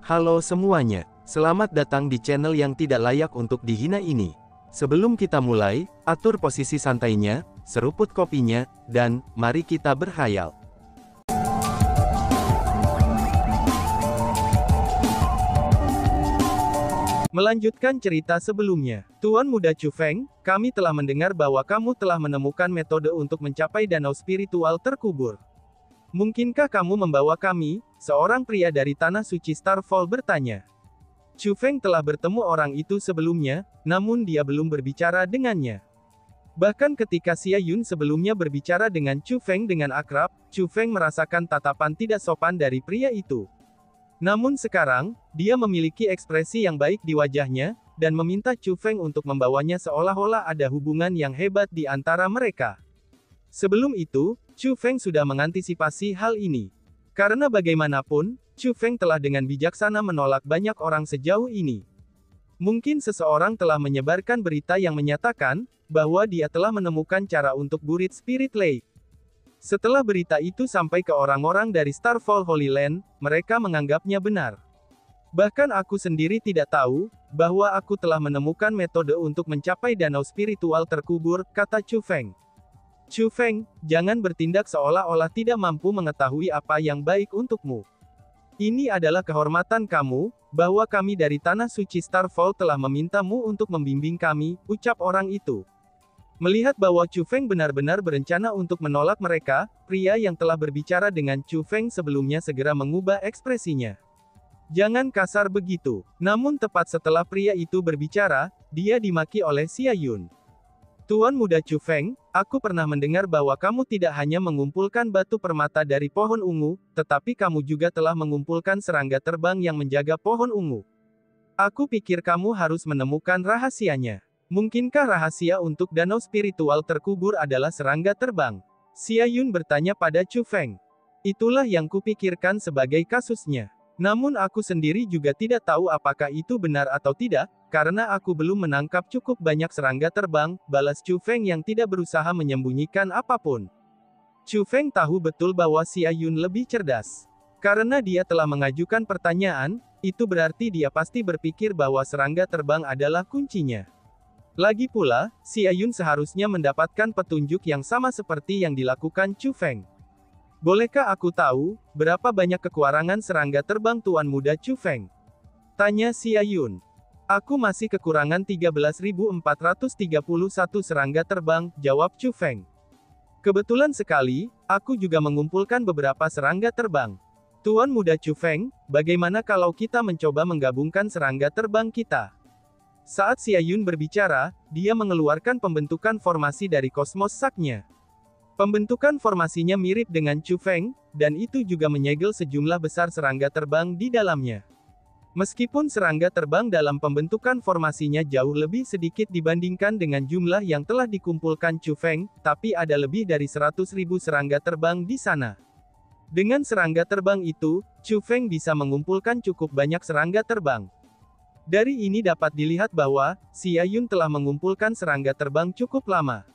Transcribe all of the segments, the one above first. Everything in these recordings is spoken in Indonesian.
Halo semuanya, selamat datang di channel yang tidak layak untuk dihina ini. Sebelum kita mulai, atur posisi santainya, seruput kopinya, dan mari kita berkhayal. Melanjutkan cerita sebelumnya, Tuan Muda Chu Feng, kami telah mendengar bahwa kamu telah menemukan metode untuk mencapai danau spiritual terkubur. Mungkinkah kamu membawa kami? Seorang pria dari Tanah Suci Starfall bertanya. Chu Feng telah bertemu orang itu sebelumnya, namun dia belum berbicara dengannya. Bahkan ketika Xia Yun sebelumnya berbicara dengan Chu Feng dengan akrab, Chu Feng merasakan tatapan tidak sopan dari pria itu. Namun sekarang, dia memiliki ekspresi yang baik di wajahnya, dan meminta Chu Feng untuk membawanya seolah-olah ada hubungan yang hebat di antara mereka. Sebelum itu, Chu Feng sudah mengantisipasi hal ini. Karena bagaimanapun, Chu Feng telah dengan bijaksana menolak banyak orang sejauh ini. Mungkin seseorang telah menyebarkan berita yang menyatakan bahwa dia telah menemukan cara untuk burit Spirit Lake. Setelah berita itu sampai ke orang-orang dari Starfall Holy Land, mereka menganggapnya benar. Bahkan aku sendiri tidak tahu bahwa aku telah menemukan metode untuk mencapai danau spiritual terkubur, kata Chu Feng. Chu Feng, jangan bertindak seolah-olah tidak mampu mengetahui apa yang baik untukmu. Ini adalah kehormatan kamu, bahwa kami dari Tanah Suci Starfall telah memintamu untuk membimbing kami, ucap orang itu. Melihat bahwa Chu Feng benar-benar berencana untuk menolak mereka, pria yang telah berbicara dengan Chu Feng sebelumnya segera mengubah ekspresinya. Jangan kasar begitu. Namun tepat setelah pria itu berbicara, dia dimaki oleh Xia Yun. Tuan Muda Chu Feng, aku pernah mendengar bahwa kamu tidak hanya mengumpulkan batu permata dari pohon ungu, tetapi kamu juga telah mengumpulkan serangga terbang yang menjaga pohon ungu. Aku pikir kamu harus menemukan rahasianya. Mungkinkah rahasia untuk danau spiritual terkubur adalah serangga terbang? Xia Yun bertanya pada Chu Feng. Itulah yang kupikirkan sebagai kasusnya. Namun aku sendiri juga tidak tahu apakah itu benar atau tidak, karena aku belum menangkap cukup banyak serangga terbang, balas Chu Feng yang tidak berusaha menyembunyikan apapun. Chu Feng tahu betul bahwa Xia Yun lebih cerdas. Karena dia telah mengajukan pertanyaan, itu berarti dia pasti berpikir bahwa serangga terbang adalah kuncinya. Lagi pula, Xia Yun seharusnya mendapatkan petunjuk yang sama seperti yang dilakukan Chu Feng. Bolehkah aku tahu, berapa banyak kekurangan serangga terbang Tuan Muda Chu Feng? Tanya Xia Yun. Aku masih kekurangan 13.431 serangga terbang, jawab Chu Feng. Kebetulan sekali, aku juga mengumpulkan beberapa serangga terbang. Tuan Muda Chu Feng, bagaimana kalau kita mencoba menggabungkan serangga terbang kita? Saat Xia Yun berbicara, dia mengeluarkan pembentukan formasi dari kosmos saknya. Pembentukan formasinya mirip dengan Chu Feng, dan itu juga menyegel sejumlah besar serangga terbang di dalamnya. Meskipun serangga terbang dalam pembentukan formasinya jauh lebih sedikit dibandingkan dengan jumlah yang telah dikumpulkan Chu Feng, tapi ada lebih dari 100.000 serangga terbang di sana. Dengan serangga terbang itu, Chu Feng bisa mengumpulkan cukup banyak serangga terbang. Dari ini dapat dilihat bahwa Xia Yun telah mengumpulkan serangga terbang cukup lama.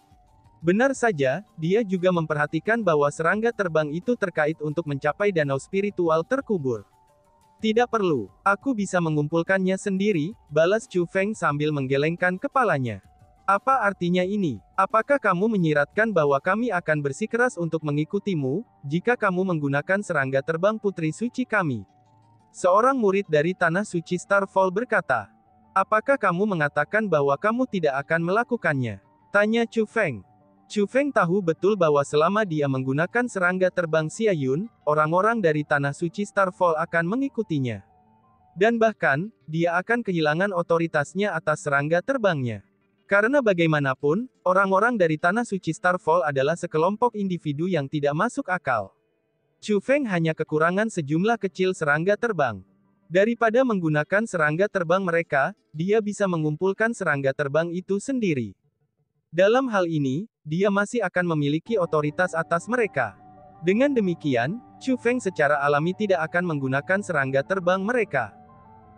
Benar saja, dia juga memperhatikan bahwa serangga terbang itu terkait untuk mencapai danau spiritual terkubur. Tidak perlu, aku bisa mengumpulkannya sendiri, balas Chu Feng sambil menggelengkan kepalanya. Apa artinya ini? Apakah kamu menyiratkan bahwa kami akan bersikeras untuk mengikutimu, jika kamu menggunakan serangga terbang putri suci kami? Seorang murid dari Tanah Suci Starfall berkata. Apakah kamu mengatakan bahwa kamu tidak akan melakukannya? Tanya Chu Feng. Chu Feng tahu betul bahwa selama dia menggunakan serangga terbang Xia Yun, orang-orang dari Tanah Suci Starfall akan mengikutinya. Dan bahkan, dia akan kehilangan otoritasnya atas serangga terbangnya. Karena bagaimanapun, orang-orang dari Tanah Suci Starfall adalah sekelompok individu yang tidak masuk akal. Chu Feng hanya kekurangan sejumlah kecil serangga terbang. Daripada menggunakan serangga terbang mereka, dia bisa mengumpulkan serangga terbang itu sendiri. Dalam hal ini, dia masih akan memiliki otoritas atas mereka. Dengan demikian, Chu Feng secara alami tidak akan menggunakan serangga terbang mereka.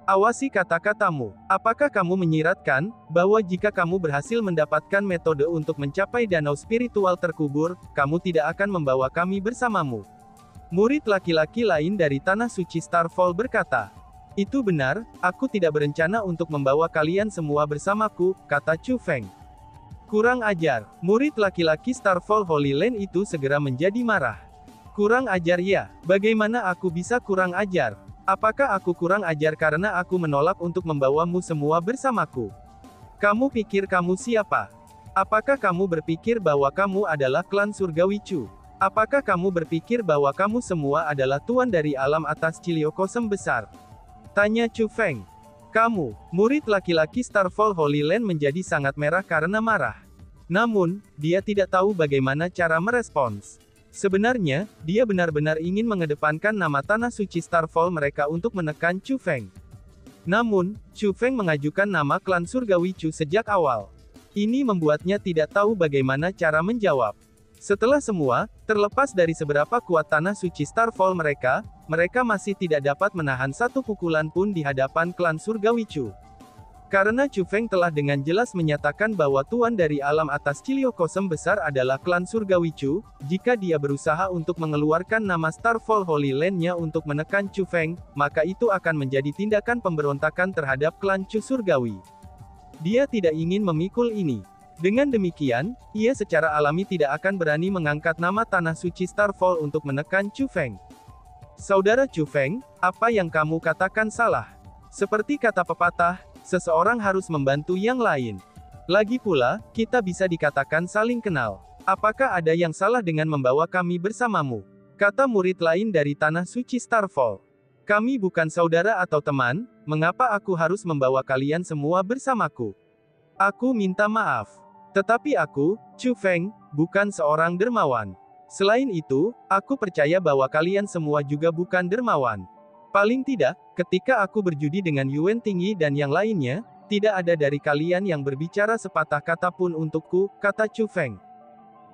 Awasi kata-katamu. Apakah kamu menyiratkan bahwa jika kamu berhasil mendapatkan metode untuk mencapai danau spiritual terkubur, kamu tidak akan membawa kami bersamamu? Murid laki-laki lain dari Tanah Suci Starfall berkata. Itu benar, aku tidak berencana untuk membawa kalian semua bersamaku, kata Chu Feng. Kurang ajar. Murid laki-laki Starfall Holy Land itu segera menjadi marah. Kurang ajar ya, bagaimana aku bisa kurang ajar? Apakah aku kurang ajar karena aku menolak untuk membawamu semua bersamaku? Kamu pikir kamu siapa? Apakah kamu berpikir bahwa kamu adalah klan surgawi Chu? Apakah kamu berpikir bahwa kamu semua adalah tuan dari alam atas Ciliokosem besar? Tanya Chu Feng. Kamu, murid laki-laki Starfall Holy Land menjadi sangat merah karena marah. Namun, dia tidak tahu bagaimana cara merespons. Sebenarnya, dia benar-benar ingin mengedepankan nama tanah suci Starfall mereka untuk menekan Chu Feng. Namun, Chu Feng mengajukan nama klan surgawi Chu sejak awal. Ini membuatnya tidak tahu bagaimana cara menjawab. Setelah semua, terlepas dari seberapa kuat tanah suci Starfall mereka masih tidak dapat menahan satu pukulan pun di hadapan klan surgawi Chu. Karena Chu Feng telah dengan jelas menyatakan bahwa tuan dari alam atas Ciliokosem besar adalah klan surgawi Chu, jika dia berusaha untuk mengeluarkan nama Starfall Holy Land-nya untuk menekan Chu Feng, maka itu akan menjadi tindakan pemberontakan terhadap klan Chu surgawi. Dia tidak ingin memikul ini. Dengan demikian, ia secara alami tidak akan berani mengangkat nama tanah suci Starfall untuk menekan Chu Feng. Saudara Chu Feng, apa yang kamu katakan salah. Seperti kata pepatah, seseorang harus membantu yang lain. Lagi pula, kita bisa dikatakan saling kenal. Apakah ada yang salah dengan membawa kami bersamamu? Kata murid lain dari tanah suci Starfall. Kami bukan saudara atau teman, mengapa aku harus membawa kalian semua bersamaku? Aku minta maaf. Tetapi aku, Chu Feng, bukan seorang dermawan. Selain itu, aku percaya bahwa kalian semua juga bukan dermawan. Paling tidak, ketika aku berjudi dengan Yuan Tingyi dan yang lainnya, tidak ada dari kalian yang berbicara sepatah kata pun untukku, kata Chu Feng.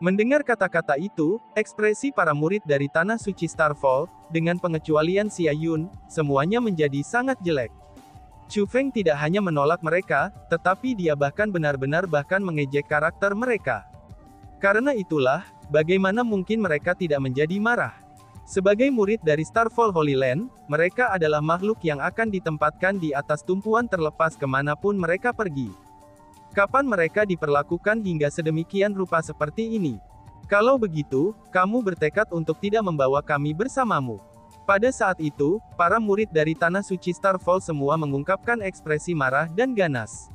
Mendengar kata-kata itu, ekspresi para murid dari tanah suci Starfall, dengan pengecualian Xia Yun, semuanya menjadi sangat jelek. Chu Feng tidak hanya menolak mereka, tetapi dia bahkan benar-benar mengejek karakter mereka. Karena itulah, bagaimana mungkin mereka tidak menjadi marah? Sebagai murid dari Starfall Holy Land, mereka adalah makhluk yang akan ditempatkan di atas tumpuan terlepas kemanapun mereka pergi. Kapan mereka diperlakukan hingga sedemikian rupa seperti ini? Kalau begitu, kamu bertekad untuk tidak membawa kami bersamamu. Pada saat itu, para murid dari tanah suci Starfall semua mengungkapkan ekspresi marah dan ganas.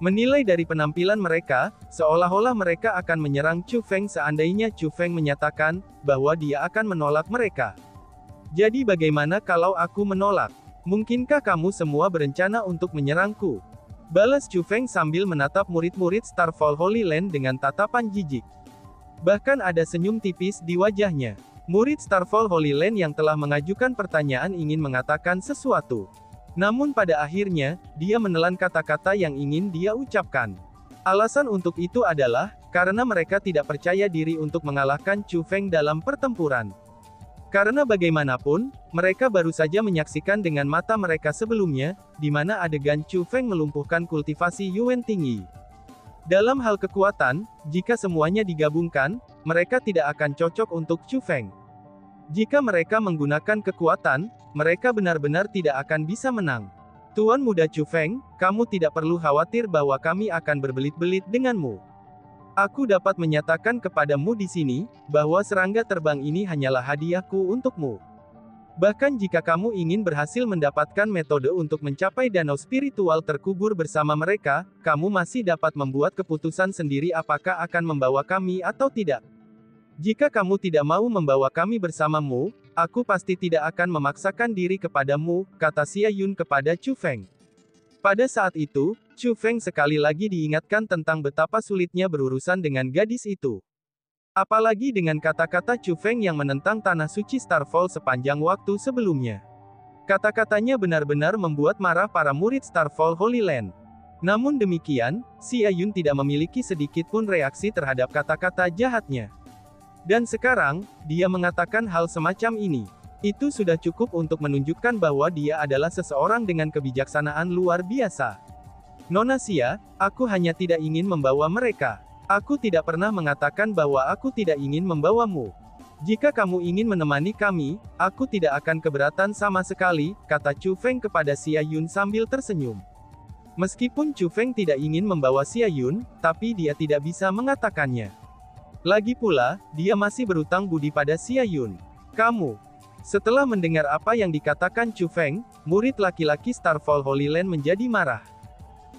Menilai dari penampilan mereka, seolah-olah mereka akan menyerang Chu Feng seandainya Chu Feng menyatakan bahwa dia akan menolak mereka. Jadi bagaimana kalau aku menolak? Mungkinkah kamu semua berencana untuk menyerangku? Balas Chu Feng sambil menatap murid-murid Starfall Holy Land dengan tatapan jijik. Bahkan ada senyum tipis di wajahnya. Murid Starfall Holy Land yang telah mengajukan pertanyaan ingin mengatakan sesuatu. Namun pada akhirnya, dia menelan kata-kata yang ingin dia ucapkan. Alasan untuk itu adalah, karena mereka tidak percaya diri untuk mengalahkan Chu Feng dalam pertempuran. Karena bagaimanapun, mereka baru saja menyaksikan dengan mata mereka sebelumnya, di mana adegan Chu Feng melumpuhkan kultivasi Yuan Tingyi. Dalam hal kekuatan, jika semuanya digabungkan, mereka tidak akan cocok untuk Chu Feng. Jika mereka menggunakan kekuatan, mereka benar-benar tidak akan bisa menang. Tuan muda Chu Feng, kamu tidak perlu khawatir bahwa kami akan berbelit-belit denganmu. Aku dapat menyatakan kepadamu di sini, bahwa serangga terbang ini hanyalah hadiahku untukmu. Bahkan jika kamu ingin berhasil mendapatkan metode untuk mencapai danau spiritual terkubur bersama mereka, kamu masih dapat membuat keputusan sendiri apakah akan membawa kami atau tidak. Jika kamu tidak mau membawa kami bersamamu, aku pasti tidak akan memaksakan diri kepadamu, kata Xia Yun kepada Chu Feng. Pada saat itu, Chu Feng sekali lagi diingatkan tentang betapa sulitnya berurusan dengan gadis itu. Apalagi dengan kata-kata Chu Feng yang menentang tanah suci Starfall sepanjang waktu sebelumnya. Kata-katanya benar-benar membuat marah para murid Starfall Holy Land. Namun demikian, Xia Yun tidak memiliki sedikit pun reaksi terhadap kata-kata jahatnya. Dan sekarang, dia mengatakan hal semacam ini. Itu sudah cukup untuk menunjukkan bahwa dia adalah seseorang dengan kebijaksanaan luar biasa. Nona Xia, aku hanya tidak ingin membawa mereka. Aku tidak pernah mengatakan bahwa aku tidak ingin membawamu. Jika kamu ingin menemani kami, aku tidak akan keberatan sama sekali, kata Chu Feng kepada Xia Yun sambil tersenyum. Meskipun Chu Feng tidak ingin membawa Xia Yun, tapi dia tidak bisa mengatakannya. Lagi pula, dia masih berutang budi pada Xia Yun. Kamu. Setelah mendengar apa yang dikatakan Chu Feng, murid laki-laki Starfall Holy Land menjadi marah.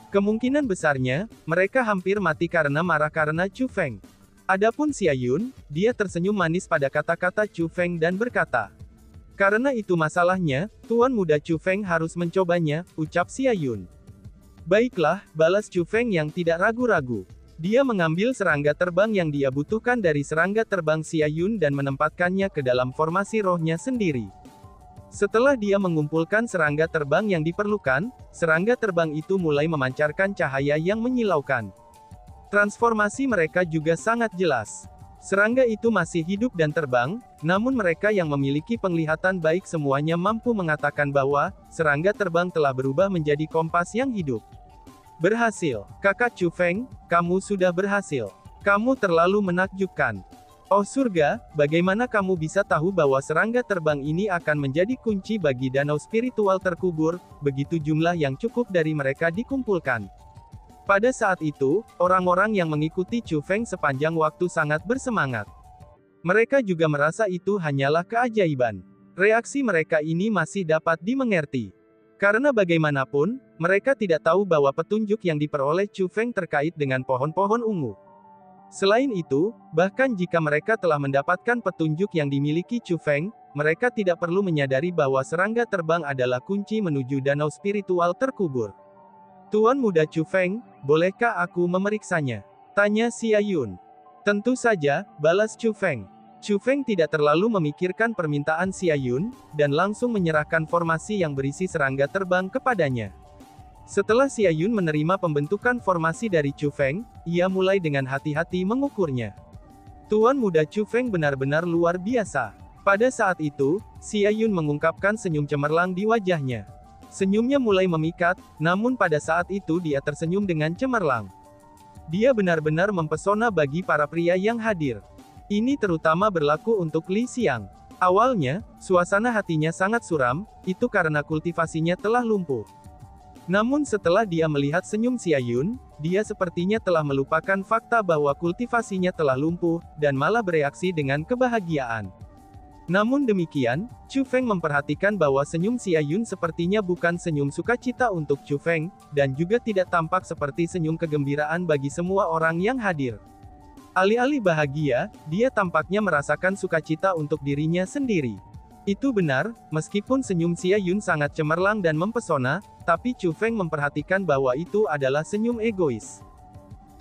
Kemungkinan besarnya, mereka hampir mati karena marah karena Chu Feng. Adapun Xia Yun, dia tersenyum manis pada kata-kata Chu Feng dan berkata, "Karena itu masalahnya, Tuan Muda Chu Feng harus mencobanya," ucap Xia Yun. "Baiklah," balas Chu Feng yang tidak ragu-ragu. Dia mengambil serangga terbang yang dia butuhkan dari serangga terbang Xia Yun dan menempatkannya ke dalam formasi rohnya sendiri. Setelah dia mengumpulkan serangga terbang yang diperlukan, serangga terbang itu mulai memancarkan cahaya yang menyilaukan. Transformasi mereka juga sangat jelas. Serangga itu masih hidup dan terbang, namun mereka yang memiliki penglihatan baik semuanya mampu mengatakan bahwa serangga terbang telah berubah menjadi kompas yang hidup. Berhasil, kakak Chu Feng, kamu sudah berhasil. Kamu terlalu menakjubkan. Oh surga, bagaimana kamu bisa tahu bahwa serangga terbang ini akan menjadi kunci bagi danau spiritual terkubur, begitu jumlah yang cukup dari mereka dikumpulkan. Pada saat itu, orang-orang yang mengikuti Chu Feng sepanjang waktu sangat bersemangat. Mereka juga merasa itu hanyalah keajaiban. Reaksi mereka ini masih dapat dimengerti. Karena bagaimanapun, mereka tidak tahu bahwa petunjuk yang diperoleh Chu Feng terkait dengan pohon-pohon ungu. Selain itu, bahkan jika mereka telah mendapatkan petunjuk yang dimiliki Chu Feng, mereka tidak perlu menyadari bahwa serangga terbang adalah kunci menuju danau spiritual terkubur. Tuan Muda Chu Feng, bolehkah aku memeriksanya? Tanya Xia Yun. Tentu saja, balas Chu Feng. Chu Feng tidak terlalu memikirkan permintaan Xia Yun, dan langsung menyerahkan formasi yang berisi serangga terbang kepadanya. Setelah Xia Yun menerima pembentukan formasi dari Chu Feng, ia mulai dengan hati-hati mengukurnya. Tuan Muda Chu Feng benar-benar luar biasa. Pada saat itu, Xia Yun mengungkapkan senyum cemerlang di wajahnya. Senyumnya mulai memikat, namun pada saat itu dia tersenyum dengan cemerlang. Dia benar-benar mempesona bagi para pria yang hadir. Ini terutama berlaku untuk Li Xiang. Awalnya, suasana hatinya sangat suram, itu karena kultivasinya telah lumpuh. Namun setelah dia melihat senyum Xia Yun, dia sepertinya telah melupakan fakta bahwa kultivasinya telah lumpuh, dan malah bereaksi dengan kebahagiaan. Namun demikian, Chu Feng memperhatikan bahwa senyum Xia Yun sepertinya bukan senyum sukacita untuk Chu Feng, dan juga tidak tampak seperti senyum kegembiraan bagi semua orang yang hadir. Alih-alih bahagia, dia tampaknya merasakan sukacita untuk dirinya sendiri. Itu benar, meskipun senyum Xia Yun sangat cemerlang dan mempesona, tapi Chu Feng memperhatikan bahwa itu adalah senyum egois.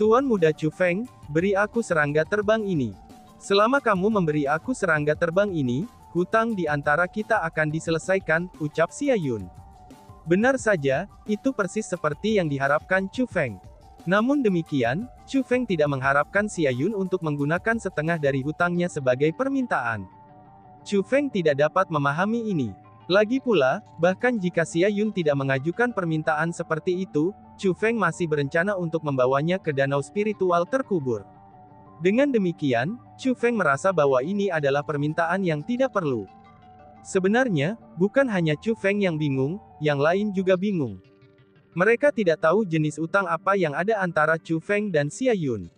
Tuan Muda Chu Feng, beri aku serangga terbang ini. Selama kamu memberi aku serangga terbang ini, hutang di antara kita akan diselesaikan, ucap Xia Yun. Benar saja, itu persis seperti yang diharapkan Chu Feng. Namun demikian, Chu Feng tidak mengharapkan Xia Yun untuk menggunakan setengah dari hutangnya sebagai permintaan. Chu Feng tidak dapat memahami ini. Lagi pula, bahkan jika Xia Yun tidak mengajukan permintaan seperti itu, Chu Feng masih berencana untuk membawanya ke danau spiritual terkubur. Dengan demikian, Chu Feng merasa bahwa ini adalah permintaan yang tidak perlu. Sebenarnya, bukan hanya Chu Feng yang bingung, yang lain juga bingung. Mereka tidak tahu jenis utang apa yang ada antara Chu Feng dan Xia Yun.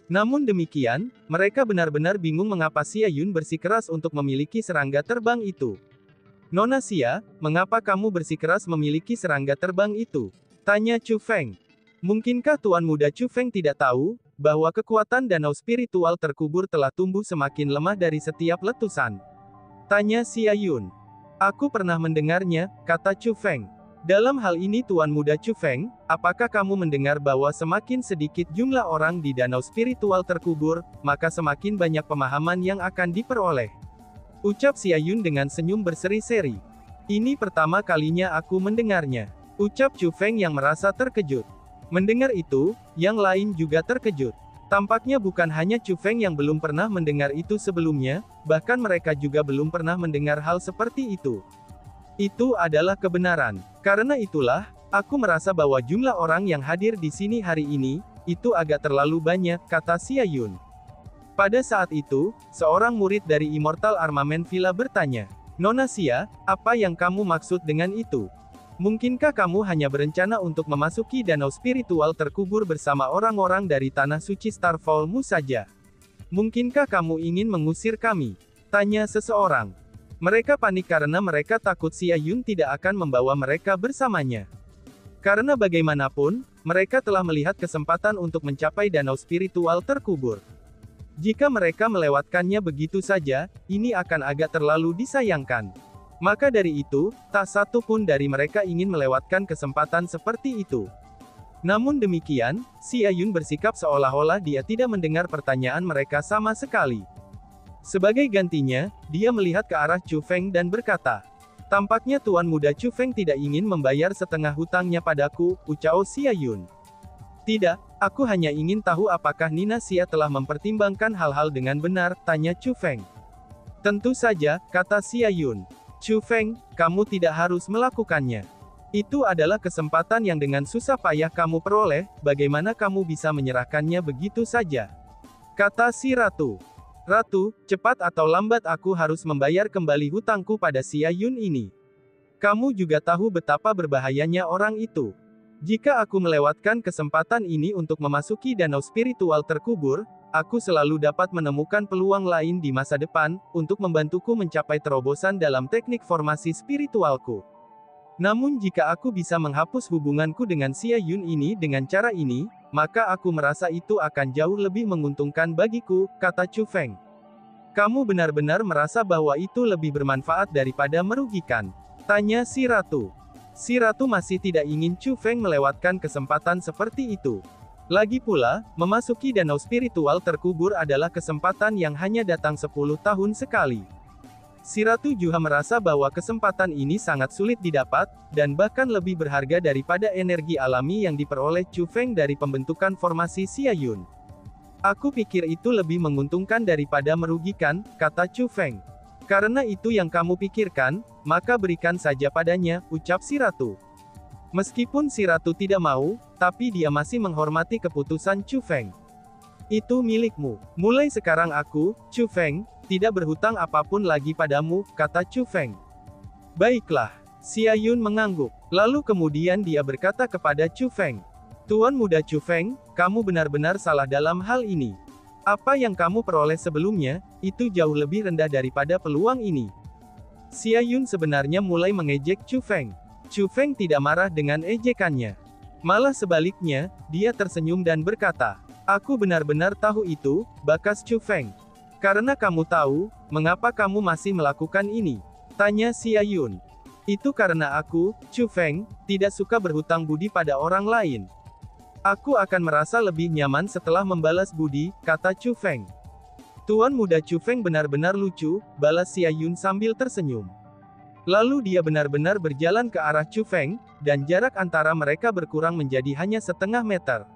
Namun demikian, mereka benar-benar bingung mengapa Xia Yun bersikeras untuk memiliki serangga terbang itu. Nona Xia, mengapa kamu bersikeras memiliki serangga terbang itu? Tanya Chu Feng. Mungkinkah Tuan Muda Chu Feng tidak tahu, bahwa kekuatan danau spiritual terkubur telah tumbuh semakin lemah dari setiap letusan? Tanya Xia Yun. Aku pernah mendengarnya, kata Chu Feng. Dalam hal ini Tuan Muda Chu Feng, apakah kamu mendengar bahwa semakin sedikit jumlah orang di danau spiritual terkubur, maka semakin banyak pemahaman yang akan diperoleh? Ucap Xia Yun dengan senyum berseri-seri. Ini pertama kalinya aku mendengarnya. Ucap Chu Feng yang merasa terkejut. Mendengar itu, yang lain juga terkejut. Tampaknya bukan hanya Chu Feng yang belum pernah mendengar itu sebelumnya, bahkan mereka juga belum pernah mendengar hal seperti itu. Itu adalah kebenaran. Karena itulah, aku merasa bahwa jumlah orang yang hadir di sini hari ini, itu agak terlalu banyak, kata Xia Yun. Pada saat itu, seorang murid dari Immortal Armament Villa bertanya, "Nona Xia, apa yang kamu maksud dengan itu? Mungkinkah kamu hanya berencana untuk memasuki danau spiritual terkubur bersama orang-orang dari tanah suci Starfall-mu saja? Mungkinkah kamu ingin mengusir kami?" tanya seseorang. Mereka panik karena mereka takut Xia Yun tidak akan membawa mereka bersamanya. Karena bagaimanapun, mereka telah melihat kesempatan untuk mencapai danau spiritual terkubur. Jika mereka melewatkannya begitu saja, ini akan agak terlalu disayangkan. Maka dari itu, tak satu pun dari mereka ingin melewatkan kesempatan seperti itu. Namun demikian, Xia Yun bersikap seolah-olah dia tidak mendengar pertanyaan mereka sama sekali. Sebagai gantinya, dia melihat ke arah Chu Feng dan berkata, "Tampaknya Tuan Muda Chu Feng tidak ingin membayar setengah hutangnya padaku," ucap Xia Yun. "Tidak, aku hanya ingin tahu apakah Nina Xia telah mempertimbangkan hal-hal dengan benar," tanya Chu Feng. "Tentu saja," kata Xia Yun. "Chu Feng, kamu tidak harus melakukannya. Itu adalah kesempatan yang dengan susah payah kamu peroleh, bagaimana kamu bisa menyerahkannya begitu saja?" kata si ratu. "Ratu, cepat atau lambat aku harus membayar kembali hutangku pada Xia Yun ini. Kamu juga tahu betapa berbahayanya orang itu. Jika aku melewatkan kesempatan ini untuk memasuki danau spiritual terkubur, aku selalu dapat menemukan peluang lain di masa depan, untuk membantuku mencapai terobosan dalam teknik formasi spiritualku. Namun jika aku bisa menghapus hubunganku dengan Xia Yun ini dengan cara ini, maka aku merasa itu akan jauh lebih menguntungkan bagiku," kata Chu Feng. "Kamu benar-benar merasa bahwa itu lebih bermanfaat daripada merugikan?" tanya si ratu. Si ratu masih tidak ingin Chu Feng melewatkan kesempatan seperti itu. Lagi pula, memasuki danau spiritual terkubur adalah kesempatan yang hanya datang 10 tahun sekali. Si ratu juga merasa bahwa kesempatan ini sangat sulit didapat, dan bahkan lebih berharga daripada energi alami yang diperoleh Chu Feng dari pembentukan formasi Xia Yun. "Aku pikir itu lebih menguntungkan daripada merugikan," kata Chu Feng. "Karena itu yang kamu pikirkan, maka berikan saja padanya," ucap si ratu. Meskipun si ratu tidak mau, tapi dia masih menghormati keputusan Chu Feng. "Itu milikmu. Mulai sekarang aku, Chu Feng, tidak berhutang apapun lagi padamu," kata Chu Feng. "Baiklah." Xia Yun mengangguk. Lalu kemudian dia berkata kepada Chu Feng, "Tuan Muda Chu Feng, kamu benar-benar salah dalam hal ini. Apa yang kamu peroleh sebelumnya, itu jauh lebih rendah daripada peluang ini." Xia Yun sebenarnya mulai mengejek Chu Feng. Chu Feng tidak marah dengan ejekannya. Malah sebaliknya, dia tersenyum dan berkata, "Aku benar-benar tahu itu, bakas Chu Feng. Karena kamu tahu, mengapa kamu masih melakukan ini?" tanya Xia Yun. "Itu karena aku, Chu Feng, tidak suka berhutang budi pada orang lain. Aku akan merasa lebih nyaman setelah membalas budi," kata Chu Feng. "Tuan Muda Chu Feng benar-benar lucu," balas Xia Yun sambil tersenyum. Lalu dia benar-benar berjalan ke arah Chu Feng, dan jarak antara mereka berkurang menjadi hanya setengah meter.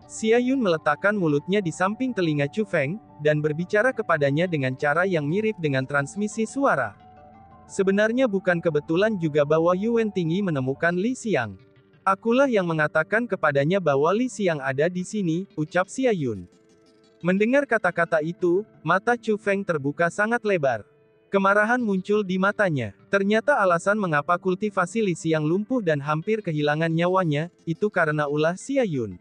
Xia Yun meletakkan mulutnya di samping telinga Chu Feng, dan berbicara kepadanya dengan cara yang mirip dengan transmisi suara. "Sebenarnya bukan kebetulan juga bahwa Yuan Tingyi menemukan Li Xiang. Akulah yang mengatakan kepadanya bahwa Li Xiang ada di sini," ucap Xia Yun. Mendengar kata-kata itu, mata Chu Feng terbuka sangat lebar. Kemarahan muncul di matanya. Ternyata alasan mengapa kultivasi Li Xiang lumpuh dan hampir kehilangan nyawanya, itu karena ulah Xia Yun.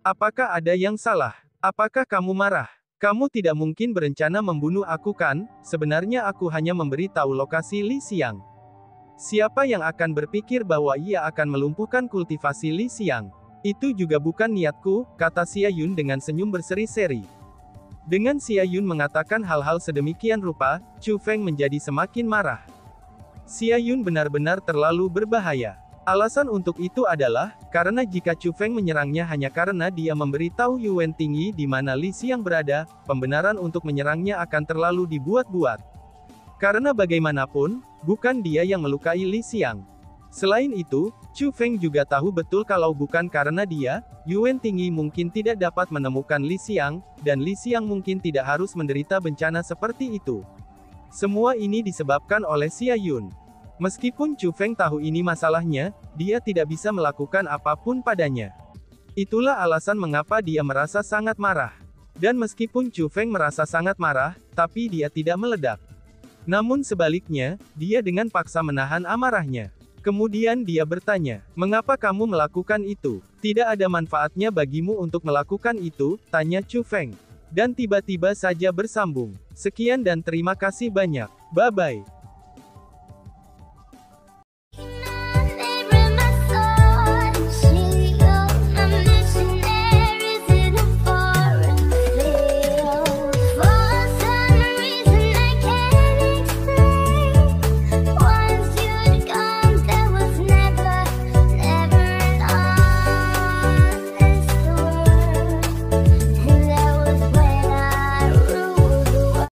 "Apakah ada yang salah? Apakah kamu marah? Kamu tidak mungkin berencana membunuh aku kan? Sebenarnya aku hanya memberi tahu lokasi Li Xiang. Siapa yang akan berpikir bahwa ia akan melumpuhkan kultivasi Li Xiang? Itu juga bukan niatku," kata Xia Yun dengan senyum berseri-seri. Dengan Xia Yun mengatakan hal-hal sedemikian rupa, Chu Feng menjadi semakin marah. Xia Yun benar-benar terlalu berbahaya. Alasan untuk itu adalah, karena jika Chu Feng menyerangnya hanya karena dia memberi tahu Yuan Tingyi di mana Li Xiang berada, pembenaran untuk menyerangnya akan terlalu dibuat-buat. Karena bagaimanapun, bukan dia yang melukai Li Xiang. Selain itu, Chu Feng juga tahu betul kalau bukan karena dia, Yuan Tingyi mungkin tidak dapat menemukan Li Xiang, dan Li Xiang mungkin tidak harus menderita bencana seperti itu. Semua ini disebabkan oleh Xia Yun. Meskipun Chu Feng tahu ini masalahnya, dia tidak bisa melakukan apapun padanya. Itulah alasan mengapa dia merasa sangat marah. Dan meskipun Chu Feng merasa sangat marah, tapi dia tidak meledak. Namun sebaliknya, dia dengan paksa menahan amarahnya. Kemudian dia bertanya, "Mengapa kamu melakukan itu? Tidak ada manfaatnya bagimu untuk melakukan itu?" tanya Chu Feng. Dan tiba-tiba saja bersambung. Sekian dan terima kasih banyak. Bye-bye.